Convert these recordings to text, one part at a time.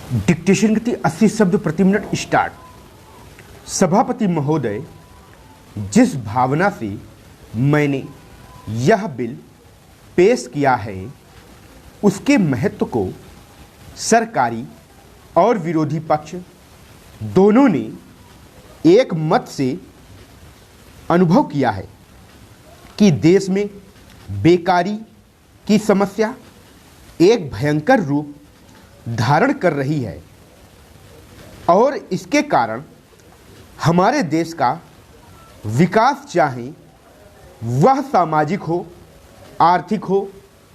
Dictation गति 80 शब्द प्रति मिनट स्टार्ट। सभापति महोदय, जिस भावना से मैंने यह बिल पेश किया है उसके महत्व को सरकारी और विरोधी पक्ष दोनों ने एक मत से अनुभव किया है कि देश में बेकारी की समस्या एक भयंकर रूप धारण कर रही है और इसके कारण हमारे देश का विकास, चाहे वह सामाजिक हो, आर्थिक हो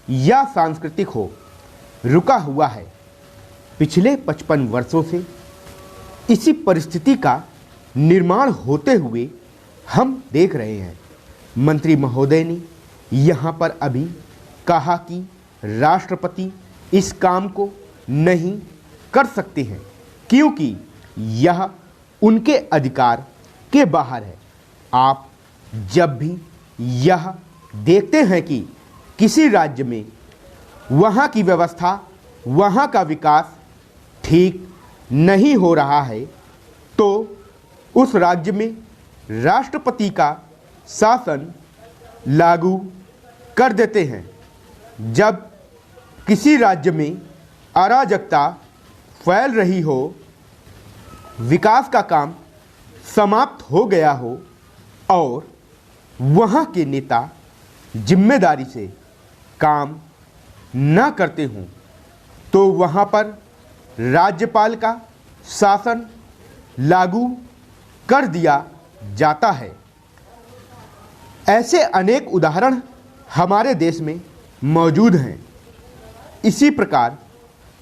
या सांस्कृतिक हो, रुका हुआ है। पिछले 55 वर्षों से इसी परिस्थिति का निर्माण होते हुए हम देख रहे हैं। मंत्री महोदय ने यहाँ पर अभी कहा कि राष्ट्रपति इस काम को नहीं कर सकते हैं क्योंकि यह उनके अधिकार के बाहर है। आप जब भी यह देखते हैं कि किसी राज्य में वहाँ की व्यवस्था, वहाँ का विकास ठीक नहीं हो रहा है तो उस राज्य में राष्ट्रपति का शासन लागू कर देते हैं। जब किसी राज्य में अराजकता फैल रही हो, विकास का काम समाप्त हो गया हो और वहाँ के नेता जिम्मेदारी से काम न करते हों तो वहाँ पर राज्यपाल का शासन लागू कर दिया जाता है। ऐसे अनेक उदाहरण हमारे देश में मौजूद हैं। इसी प्रकार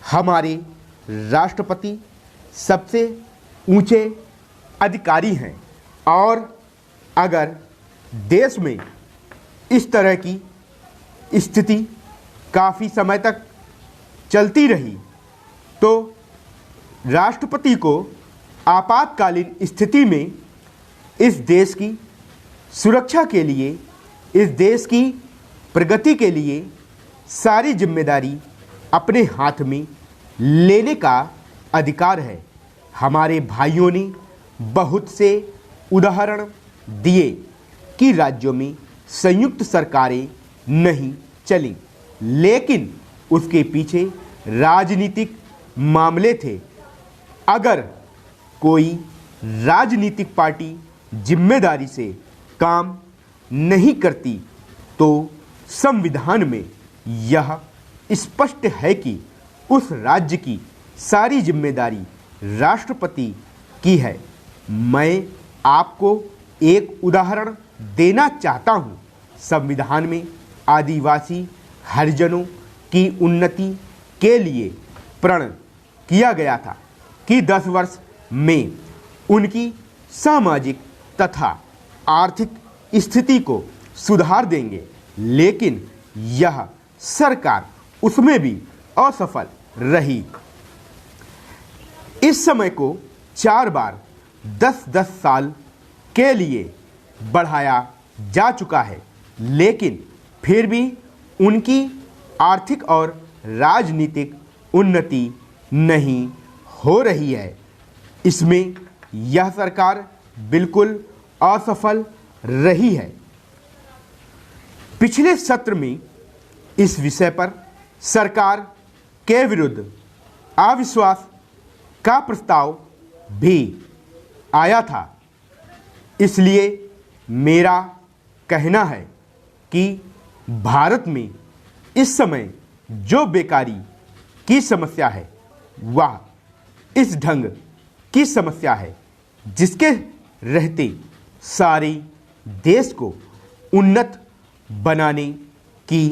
हमारे राष्ट्रपति सबसे ऊंचे अधिकारी हैं और अगर देश में इस तरह की स्थिति काफ़ी समय तक चलती रही तो राष्ट्रपति को आपातकालीन स्थिति में इस देश की सुरक्षा के लिए, इस देश की प्रगति के लिए सारी जिम्मेदारी अपने हाथ में लेने का अधिकार है। हमारे भाइयों ने बहुत से उदाहरण दिए कि राज्यों में संयुक्त सरकारें नहीं चली, लेकिन उसके पीछे राजनीतिक मामले थे। अगर कोई राजनीतिक पार्टी जिम्मेदारी से काम नहीं करती तो संविधान में यह स्पष्ट है कि उस राज्य की सारी जिम्मेदारी राष्ट्रपति की है। मैं आपको एक उदाहरण देना चाहता हूँ। संविधान में आदिवासी हरिजनों की उन्नति के लिए प्रण किया गया था कि 10 वर्ष में उनकी सामाजिक तथा आर्थिक स्थिति को सुधार देंगे, लेकिन यह सरकार उसमें भी असफल रही। इस समय को 4 बार 10-10 साल के लिए बढ़ाया जा चुका है, लेकिन फिर भी उनकी आर्थिक और राजनीतिक उन्नति नहीं हो रही है। इसमें यह सरकार बिल्कुल असफल रही है। पिछले सत्र में इस विषय पर सरकार के विरुद्ध अविश्वास का प्रस्ताव भी आया था। इसलिए मेरा कहना है कि भारत में इस समय जो बेकारी की समस्या है वह इस ढंग की समस्या है जिसके रहते सारे देश को उन्नत बनाने की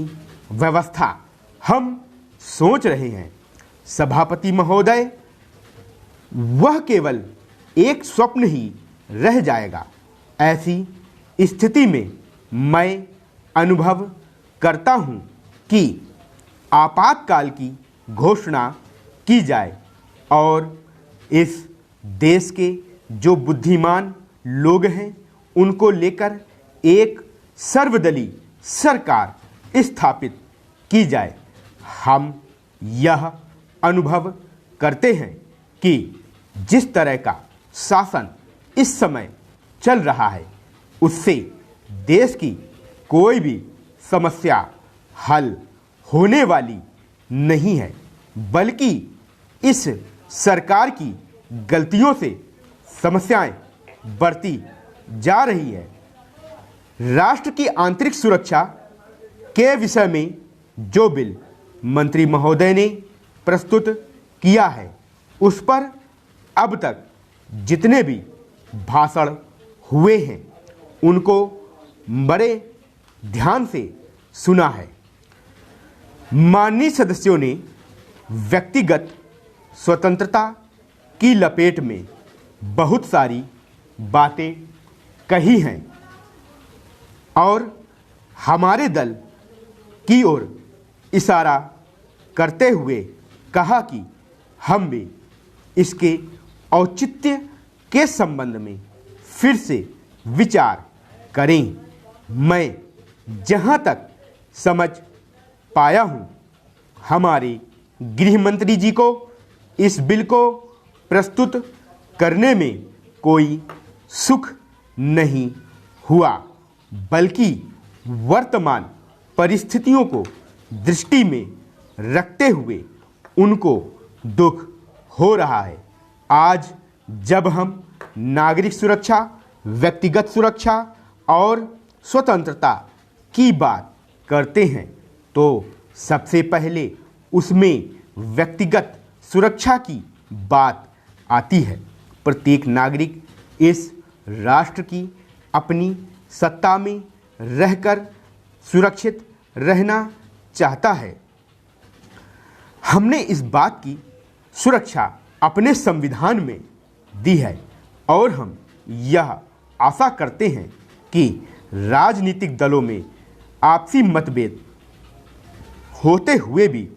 व्यवस्था हम सोच रहे हैं। सभापति महोदय, वह केवल एक स्वप्न ही रह जाएगा। ऐसी स्थिति में मैं अनुभव करता हूँ कि आपातकाल की घोषणा की जाए और इस देश के जो बुद्धिमान लोग हैं उनको लेकर एक सर्वदलीय सरकार स्थापित की जाए। हम यह अनुभव करते हैं कि जिस तरह का शासन इस समय चल रहा है उससे देश की कोई भी समस्या हल होने वाली नहीं है, बल्कि इस सरकार की गलतियों से समस्याएं बढ़ती जा रही है। राष्ट्र की आंतरिक सुरक्षा के विषय में जो बिल मंत्री महोदय ने प्रस्तुत किया है उस पर अब तक जितने भी भाषण हुए हैं उनको बड़े ध्यान से सुना है। माननीय सदस्यों ने व्यक्तिगत स्वतंत्रता की लपेट में बहुत सारी बातें कही हैं और हमारे दल की ओर इशारा करते हुए कहा कि हम भी इसके औचित्य के संबंध में फिर से विचार करें। मैं जहां तक समझ पाया हूं, हमारे गृह मंत्री जी को इस बिल को प्रस्तुत करने में कोई सुख नहीं हुआ, बल्कि वर्तमान परिस्थितियों को दृष्टि में रखते हुए उनको दुख हो रहा है। आज जब हम नागरिक सुरक्षा, व्यक्तिगत सुरक्षा और स्वतंत्रता की बात करते हैं तो सबसे पहले उसमें व्यक्तिगत सुरक्षा की बात आती है। प्रत्येक नागरिक इस राष्ट्र की अपनी सत्ता में रहकर सुरक्षित रहना चाहता है। हमने इस बात की सुरक्षा अपने संविधान में दी है और हम यह आशा करते हैं कि राजनीतिक दलों में आपसी मतभेद होते हुए भी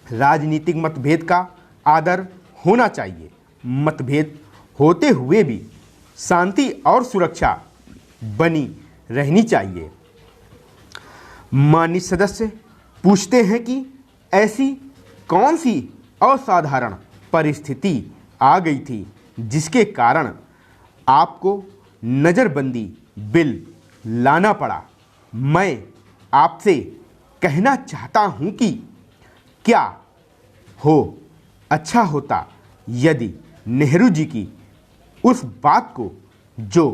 राजनीतिक मतभेद का आदर होना चाहिए। मतभेद होते हुए भी शांति और सुरक्षा बनी रहनी चाहिए। माननीय सदस्य पूछते हैं कि ऐसी कौन सी असाधारण परिस्थिति आ गई थी जिसके कारण आपको नज़रबंदी बिल लाना पड़ा। मैं आपसे कहना चाहता हूं कि क्या हो अच्छा होता यदि नेहरू जी की उस बात को जो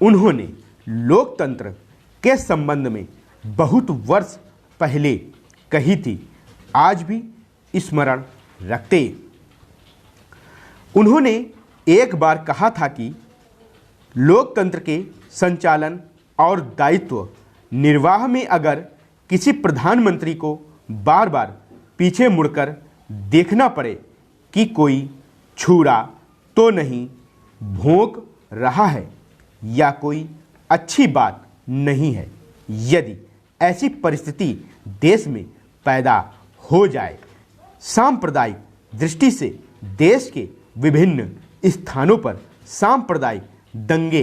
उन्होंने लोकतंत्र के संबंध में बहुत वर्ष पहले कही थी आज भी स्मरण रखते। उन्होंने एक बार कहा था कि लोकतंत्र के संचालन और दायित्व निर्वाह में अगर किसी प्रधानमंत्री को बार बार पीछे मुड़कर देखना पड़े कि कोई छुरा तो नहीं भौंक रहा है या कोई अच्छी बात नहीं है। यदि ऐसी परिस्थिति देश में पैदा हो जाए, सांप्रदायिक दृष्टि से देश के विभिन्न स्थानों पर सांप्रदायिक दंगे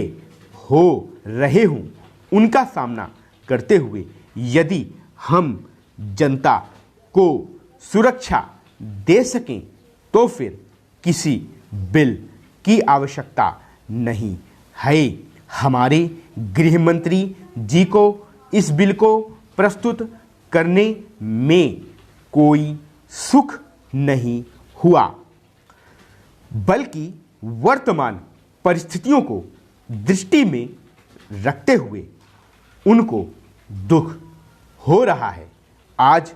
हो रहे हों, उनका सामना करते हुए यदि हम जनता को सुरक्षा दे सकें तो फिर किसी बिल की आवश्यकता नहीं है। हमारे गृह मंत्री जी को इस बिल को प्रस्तुत करने में कोई सुख नहीं हुआ, बल्कि वर्तमान परिस्थितियों को दृष्टि में रखते हुए उनको दुख हो रहा है। आज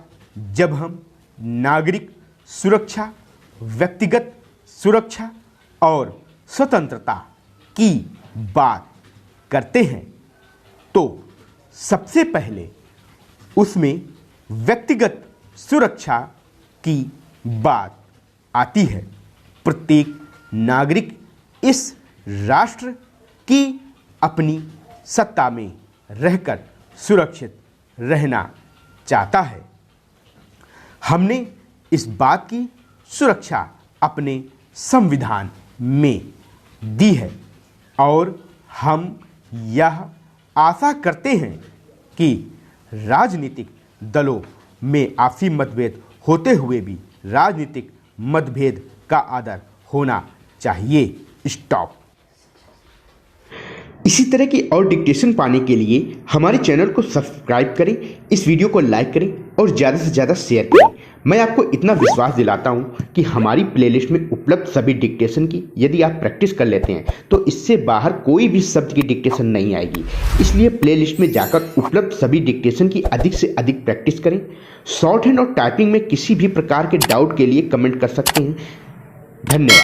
जब हम नागरिक सुरक्षा, व्यक्तिगत सुरक्षा और स्वतंत्रता की बात करते हैं तो सबसे पहले उसमें व्यक्तिगत सुरक्षा की बात आती है। प्रत्येक नागरिक इस राष्ट्र की अपनी सत्ता में रहकर सुरक्षित रहना चाहता है। हमने इस बात की सुरक्षा अपने संविधान में दी है और हम यह आशा करते हैं कि राजनीतिक दलों में आपसी मतभेद होते हुए भी राजनीतिक मतभेद का आदर होना चाहिए। स्टॉप। इसी तरह की और डिक्टेशन पाने के लिए हमारे चैनल को सब्सक्राइब करें, इस वीडियो को लाइक करें और ज़्यादा से ज़्यादा शेयर करें। मैं आपको इतना विश्वास दिलाता हूं कि हमारी प्लेलिस्ट में उपलब्ध सभी डिक्टेशन की यदि आप प्रैक्टिस कर लेते हैं तो इससे बाहर कोई भी शब्द की डिक्टेशन नहीं आएगी। इसलिए प्लेलिस्ट में जाकर उपलब्ध सभी डिक्टेशन की अधिक से अधिक प्रैक्टिस करें। शॉर्ट हैंड और टाइपिंग में किसी भी प्रकार के डाउट के लिए कमेंट कर सकते हैं। धन्यवाद।